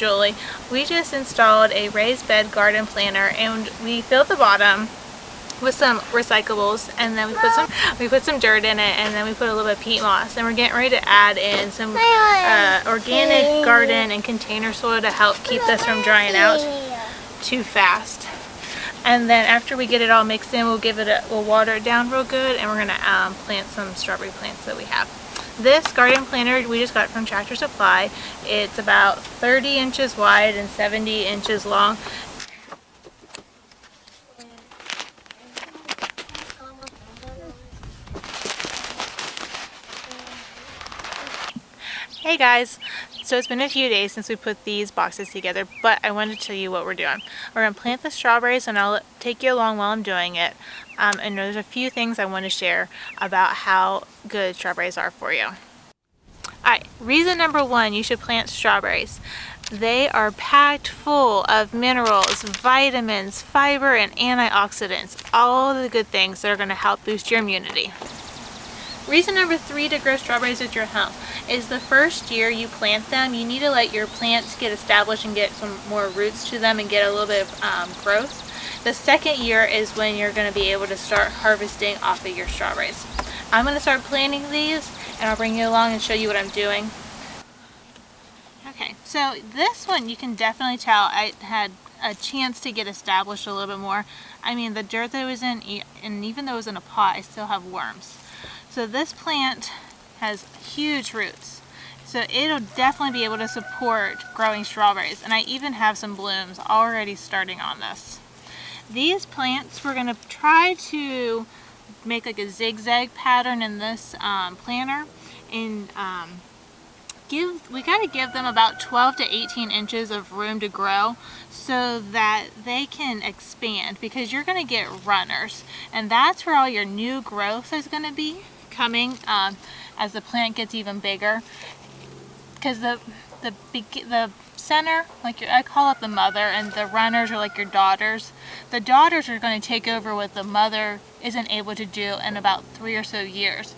Julie. We just installed a raised bed garden planter, and we filled the bottom with some recyclables, and then we put some dirt in it, and then we put a little bit of peat moss, and we're getting ready to add in some organic garden and container soil to help keep this from drying out too fast. And then after we get it all mixed in, we'll water it down real good, and we're gonna plant some strawberry plants that we have. This garden planter we just got from Tractor Supply. It's about 30 inches wide and 70 inches long. Hey guys, so it's been a few days since we put these boxes together, but I wanted to tell you what we're doing. We're going to plant the strawberries, and I'll take you along while I'm doing it. And there's a few things I want to share about how good strawberries are for you. Alright, reason number one you should plant strawberries. They are packed full of minerals, vitamins, fiber, and antioxidants. All the good things that are going to help boost your immunity. Reason number three to grow strawberries at your home is the first year you plant them, you need to let your plants get established and get some more roots to them and get a little bit of growth. The second year is when you're going to be able to start harvesting off of your strawberries. I'm going to start planting these, and I'll bring you along and show you what I'm doing. Okay, so this one you can definitely tell I had a chance to get established a little bit more. I mean, the dirt that it was in, and even though it was in a pot, I still have worms. So this plant has huge roots, so it'll definitely be able to support growing strawberries, and I even have some blooms already starting on this. These plants, we're going to try to make like a zigzag pattern in this planter, and we got to give them about 12 to 18 inches of room to grow so that they can expand, because you're going to get runners, and that's where all your new growth is going to be coming as the plant gets even bigger, because the center, like I call it the mother, and the runners are like your daughters. The daughters are going to take over what the mother isn't able to do in about 3 or so years,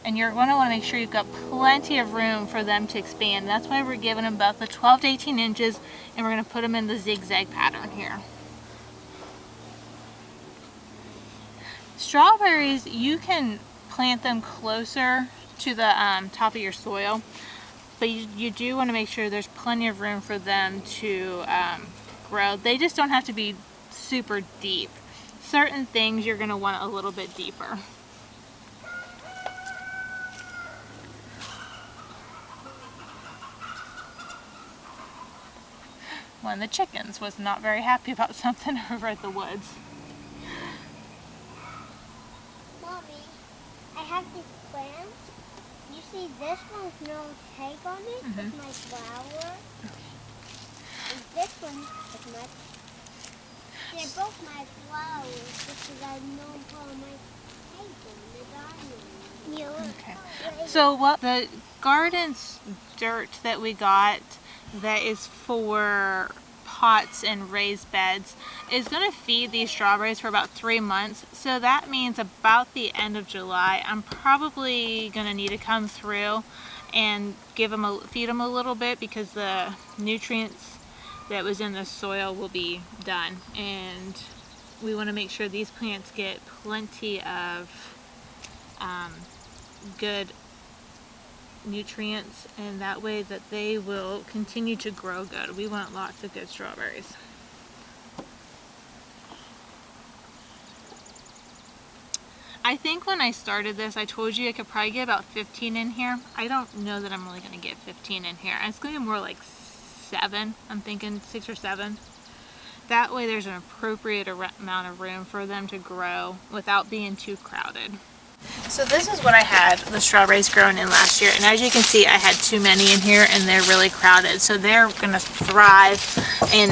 and you're going to want to make sure you've got plenty of room for them to expand. That's why we're giving them about the 12 to 18 inches, and we're going to put them in the zigzag pattern here. Strawberries, you can plant them closer to the top of your soil, but you do want to make sure there's plenty of room for them to grow. They just don't have to be super deep. Certain things you're going to want a little bit deeper. One of the chickens was not very happy about something over at the woods. I have these plants. You see this one's no tag on it. It's my flower. And this one is my... They're both my flowers because I know all my tags on the garden. Okay. So what the garden's dirt that we got that is for pots and raised beds is going to feed these strawberries for about 3 months. So that means about the end of July, I'm probably going to need to come through and feed them a little bit, because the nutrients that was in the soil will be done, and we want to make sure these plants get plenty of good nutrients, and that way that they will continue to grow good. We want lots of good strawberries. I think when I started this, I told you I could probably get about 15 in here. I don't know that I'm really going to get 15 in here. It's going to be more like 7. I'm thinking 6 or 7. That way there's an appropriate amount of room for them to grow without being too crowded. So this is what I had the strawberries growing in last year, and as you can see I had too many in here and they're really crowded, so they're going to thrive in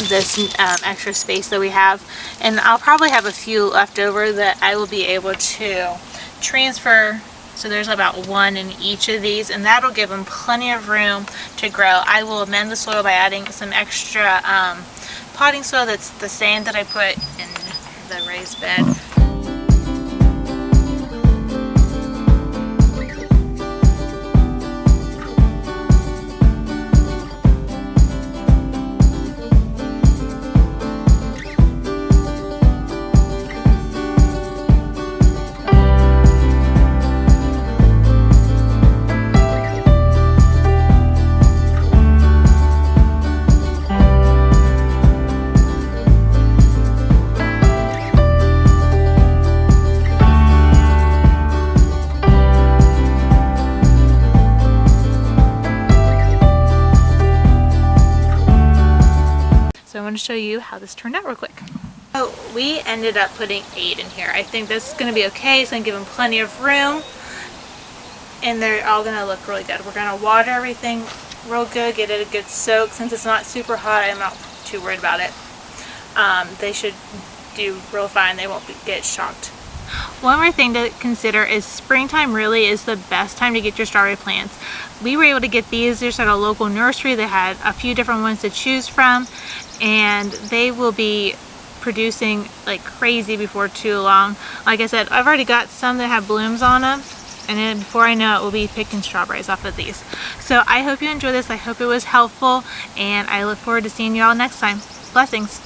this extra space that we have, and I'll probably have a few left over that I will be able to transfer. So there's about 1 in each of these, and that'll give them plenty of room to grow. I will amend the soil by adding some extra potting soil that's the same that I put in the raised bed. want to show you how this turned out real quick. So we ended up putting 8 in here. I think this is going to be okay. It's going to give them plenty of room. And they're all going to look really good. We're going to water everything real good, get it a good soak. Since it's not super hot, I'm not too worried about it. They should do real fine. They won't get shocked. One more thing to consider is springtime really is the best time to get your strawberry plants. We were able to get these just at a local nursery. They had a few different ones to choose from, and they will be producing like crazy before too long. Like I said, I've already got some that have blooms on them, and then before I know it, we'll be picking strawberries off of these. So I hope you enjoyed this. I hope it was helpful, and I look forward to seeing you all next time. Blessings.